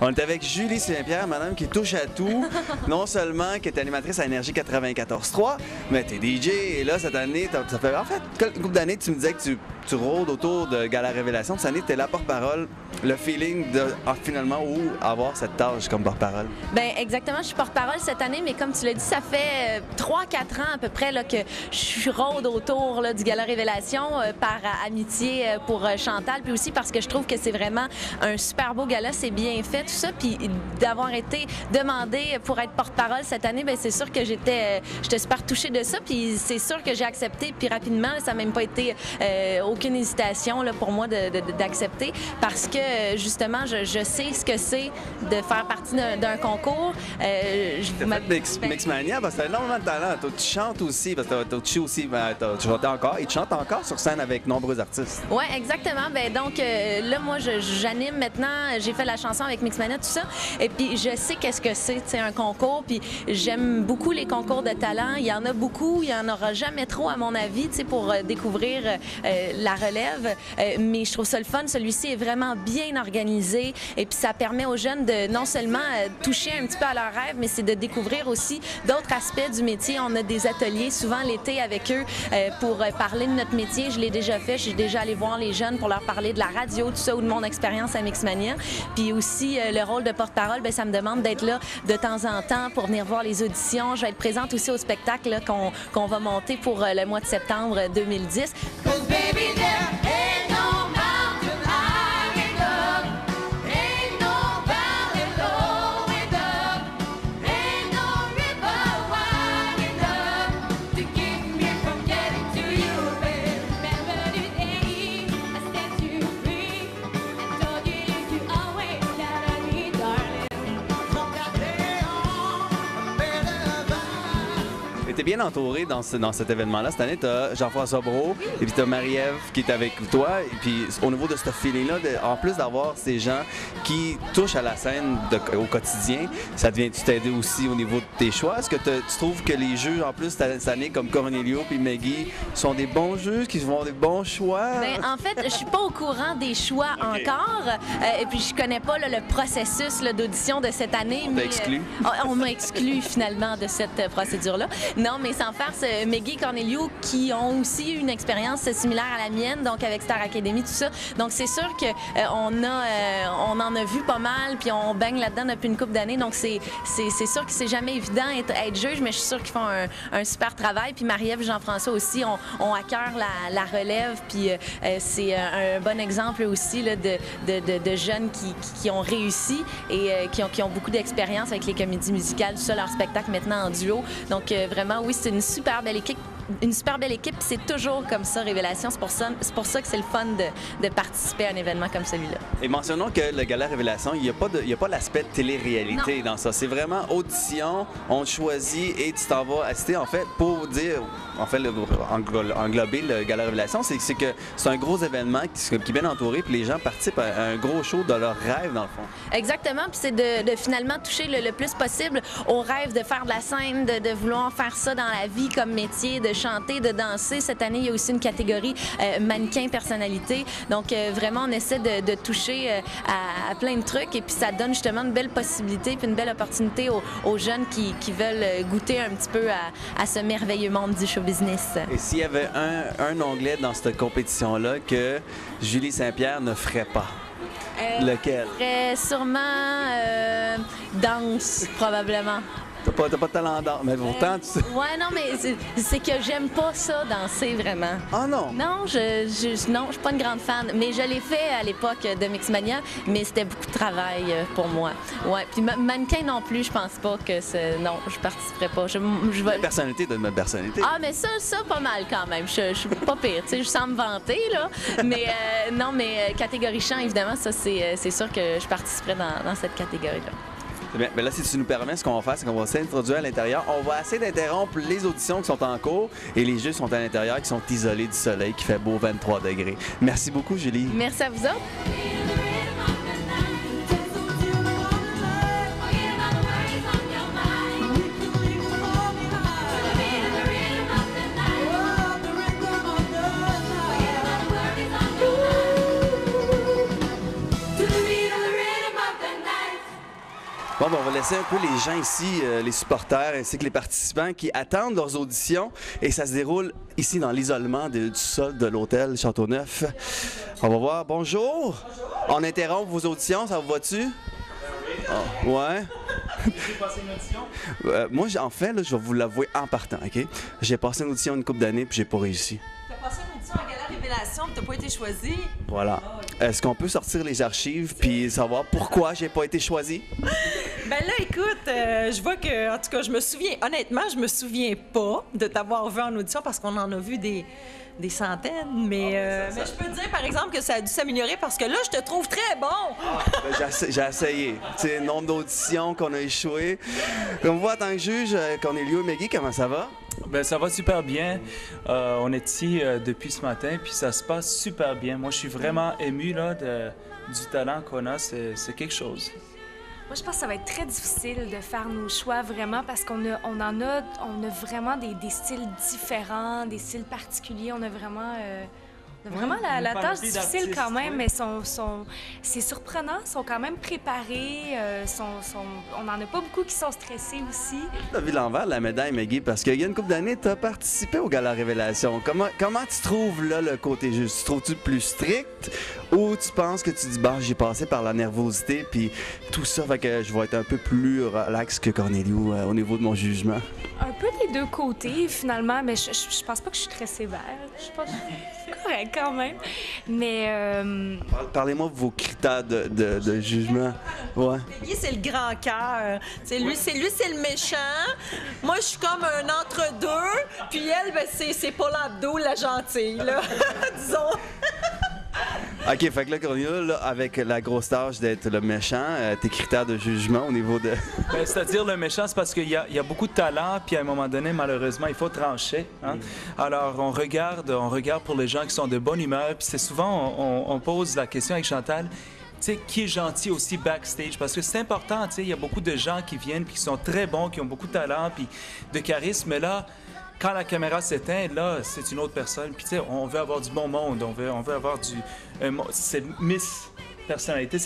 On est avec Julie Saint-Pierre, madame qui touche à tout. Non seulement qui est animatrice à Énergie 94.3, mais t'es DJ. Et là, cette année, ça fait en fait une couple d'années, tu me disais que tu rôdes autour de Gala Révélation. Cette année, t'es la porte-parole. Le feeling de finalement où avoir cette tâche comme porte-parole. Bien, exactement. Je suis porte-parole cette année, mais comme tu l'as dit, ça fait 3-4 ans à peu près là, que je rôde autour là, du Gala Révélation par amitié pour Chantal, puis aussi parce que je trouve que c'est vraiment un super beau gala, c'est bien fait, tout ça, puis d'avoir été demandée pour être porte-parole cette année, bien, c'est sûr que j'étais super touchée de ça, puis c'est sûr que j'ai accepté, puis rapidement, ça n'a même pas été aucune hésitation là, pour moi d'accepter, parce que justement, je sais ce que c'est de faire partie d'un concours. Mixmania, parce que t'as énormément de talent. Toi, tu chantes aussi, parce que tu aussi, tu chantes encore, et tu chantes encore sur scène avec nombreux artistes. Oui, exactement. Ben, donc, là, moi, j'anime maintenant, j'ai fait la chanson avec Mixmania, tout ça, et puis je sais qu'est-ce que c'est un concours, puis j'aime beaucoup les concours de talent. Il y en a beaucoup, il n'y en aura jamais trop, à mon avis, pour découvrir la relève, mais je trouve ça le fun. Celui-ci est vraiment bien organisé, et puis ça permet aux jeunes de non seulement toucher un petit peu à leurs rêves, mais c'est de découvrir aussi d'autres aspects du métier. On a des ateliers souvent l'été avec eux pour parler de notre métier. Je l'ai déjà fait, je suis déjà allée voir les jeunes pour leur parler de la radio, tout ça, ou de mon expérience à Mixmania. Puis aussi, le rôle de porte-parole, bien, ça me demande d'être là de temps en temps pour venir voir les auditions. Je vais être présente aussi au spectacle qu'on va monter pour le mois de septembre 2010. Tu es bien entouré dans cet événement-là. Cette année, tu as Jean-François Brault et puis tu as Marie-Ève qui est avec toi. Et puis, au niveau de ce feeling-là, en plus d'avoir ces gens qui touchent à la scène au quotidien, ça vient-tu t'aider aussi au niveau de tes choix? Est-ce que tu trouves que les juges, en plus, cette année, comme Cornelio et Maggie, sont des bons juges, qui font des bons choix? Bien, en fait, je suis pas au courant des choix encore. Et puis, je connais pas là, le processus d'audition de cette année. On t'a exclu? On m'a exclu, finalement, de cette procédure-là. Non, mais sans farce, Maggie et Cornelio qui ont aussi une expérience similaire à la mienne, donc avec Star Academy, tout ça. Donc, c'est sûr qu'on on en a vu pas mal, puis on baigne là-dedans depuis une couple d'années. Donc, c'est sûr que c'est jamais évident être juge, mais je suis sûre qu'ils font un super travail. Puis Marie-Ève et Jean-François aussi ont à cœur la relève, puis c'est un bon exemple aussi là, de jeunes qui ont réussi et qui ont beaucoup d'expérience avec les comédies musicales, tout ça, leur spectacle maintenant en duo. Donc, vraiment, oui, c'est une super belle équipe. C'est toujours comme ça, Révélation. C'est pour ça que c'est le fun de participer à un événement comme celui-là. Et mentionnons que le Gala Révélation, il n'y a pas l'aspect télé-réalité dans ça. C'est vraiment audition, on te choisit et tu t'en vas assister, en fait, pour dire, en fait, englober le Gala Révélation, c'est que c'est un gros événement qui est bien entouré, puis les gens participent à un gros show de leur rêve, dans le fond. Exactement, puis c'est de finalement toucher le plus possible au rêve de faire de la scène, de vouloir faire ça dans la vie comme métier, de chanter, de danser. Cette année, il y a aussi une catégorie mannequin personnalité. Donc, vraiment, on essaie de toucher à plein de trucs et puis ça donne justement une belle possibilité puis une belle opportunité aux jeunes qui veulent goûter un petit peu à ce merveilleux monde du show business. Et s'il y avait un onglet dans cette compétition-là que Julie Saint-Pierre ne ferait pas? Lequel? Je ferais sûrement danse, probablement. T'as pas de talent dans, mais pourtant, tu sais. Ouais, non, mais c'est que j'aime pas ça, danser, vraiment. Ah non? Non, je suis pas une grande fan. Mais je l'ai fait à l'époque de Mixmania, mais c'était beaucoup de travail pour moi. Ouais, puis mannequin non plus, je pense pas que c'est... Non, je participerai pas. La personnalité donne ma personnalité. Ah, mais ça, pas mal quand même. Je suis pas pire, tu sais, je sens me vanter, là. Mais non, mais catégorie chant, évidemment, ça, c'est sûr que je participerai dans cette catégorie-là. Bien, là, si tu nous permets, ce qu'on va faire, c'est qu'on va s'introduire à l'intérieur. On va essayer d'interrompre les auditions qui sont en cours et les juges sont à l'intérieur, qui sont isolés du soleil, qui fait beau 23 degrés. Merci beaucoup, Julie. Merci à vous autres. Bon, ben, on va laisser un peu les gens ici, les supporters ainsi que les participants qui attendent leurs auditions et ça se déroule ici dans l'isolement du sol de l'hôtel Châteauneuf. On va voir. Bonjour! On interrompt vos auditions, ça vous va-tu? Oh, ouais. J'ai passé une audition? Moi, en fait, là, je vais vous l'avouer en partant, OK? J'ai passé une audition une couple d'années puis j'ai pas réussi. T'as passé une audition à Gala Révélation puis t'as pas été choisi? Voilà. Est-ce qu'on peut sortir les archives puis savoir pourquoi j'ai pas été choisi? Ben là, écoute, je vois que, en tout cas, honnêtement, je me souviens pas de t'avoir vu en audition parce qu'on en a vu des centaines, mais je peux te dire, par exemple, que ça a dû s'améliorer parce que là, je te trouve très bon! Ben, j'ai essayé. Tu sais, nombre d'auditions qu'on a échoué. Comme vous voyez, en tant que juge, Cornelio et Maggie, comment ça va? Ben, ça va super bien. On est ici depuis ce matin, puis ça se passe super bien. Moi, je suis vraiment ému là, du talent qu'on a. C'est quelque chose. Moi, je pense que ça va être très difficile de faire nos choix vraiment parce qu'on a vraiment des styles différents, des styles particuliers. On a vraiment la tâche difficile quand même, mais c'est surprenant. Ils sont quand même préparés. On n'en a pas beaucoup qui sont stressés aussi. Tu as vu l'envers de la médaille, Maggie, parce qu'il y a une couple d'années, tu as participé au Gala Révélation. Comment tu trouves là le côté juste? Tu trouves-tu plus strict ou tu penses que tu dis, bah, j'ai passé par la nervosité puis tout ça, fait que je vais être un peu plus relax que Cornelio au niveau de mon jugement? Un peu des deux côtés, finalement, mais je pense pas que je suis très sévère. Je pense que c'est correct quand même. Mais... Parlez-moi de vos critères de jugement. Ouais. Lui, c'est le grand cœur. C'est lui, c'est le méchant. Moi, je suis comme un entre-deux. Puis elle, ben, c'est Paul Abdo, la gentille, là. Disons. OK, fait que là, Cornelio, là, avec la grosse tâche d'être le méchant, tes critères de jugement au niveau de... Ben, c'est-à-dire le méchant, c'est parce qu'il y a beaucoup de talent, puis à un moment donné, malheureusement, il faut trancher. Hein? Alors, on regarde pour les gens qui sont de bonne humeur, puis c'est souvent, on pose la question avec Chantal, tu sais, qui est gentil aussi backstage? Parce que c'est important, tu sais, il y a beaucoup de gens qui viennent, puis qui sont très bons, qui ont beaucoup de talent, puis de charisme, mais là, quand la caméra s'éteint, là, c'est une autre personne. Puis, tu sais, on veut avoir du bon monde, on veut avoir du... c'est Miss Personnalité.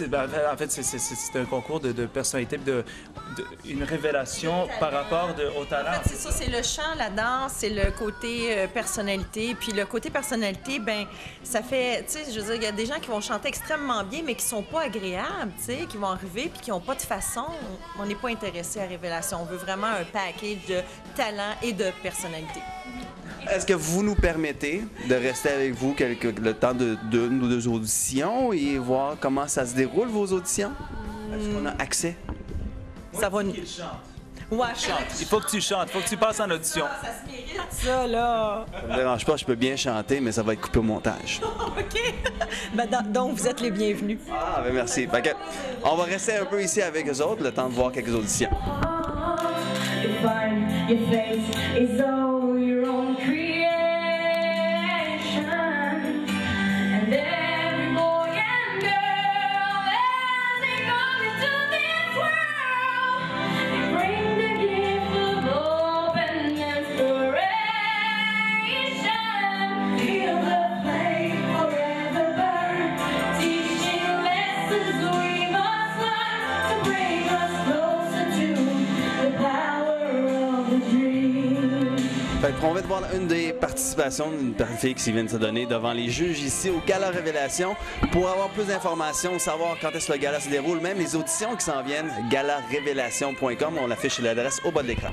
En fait, c'est un concours de personnalité, une révélation par rapport au talent. En fait, c'est ça, c'est le chant, la danse, c'est le côté personnalité. Puis le côté personnalité, ben ça fait, tu sais, je veux dire, il y a des gens qui vont chanter extrêmement bien, mais qui sont pas agréables, tu sais, qui vont arriver puis qui ont pas de façon. On n'est pas intéressé à Révélation. On veut vraiment un package de talent et de personnalité. Est-ce que vous nous permettez de rester avec vous le temps d'une ou deux auditions et voir comment ça se déroule, vos auditions? Est-ce qu'on a accès? Ça va... Il chante. Ouais, Chante. Il faut que tu chantes, il faut que tu passes en audition. ça se mérite, ça, là. Ça me dérange pas, je peux bien chanter, mais ça va être coupé au montage. OK. Ben, donc, vous êtes les bienvenus. Ah, ben merci. Fait que, on va rester un peu ici avec eux autres, le temps de voir quelques auditions. Your face is all your own creation, and every boy and girl as they come into this world, they bring the gift of hope and inspiration. Feel the flame forever burn, teaching lessons we must learn to bring us closer to the power. Fait qu'on va voir une des participations d'une fille qui vient de se donner devant les juges ici au Gala Révélation. Pour avoir plus d'informations, savoir quand est-ce que le gala se déroule, même les auditions qui s'en viennent, galarévélation.com, on l'affiche l'adresse au bas de l'écran.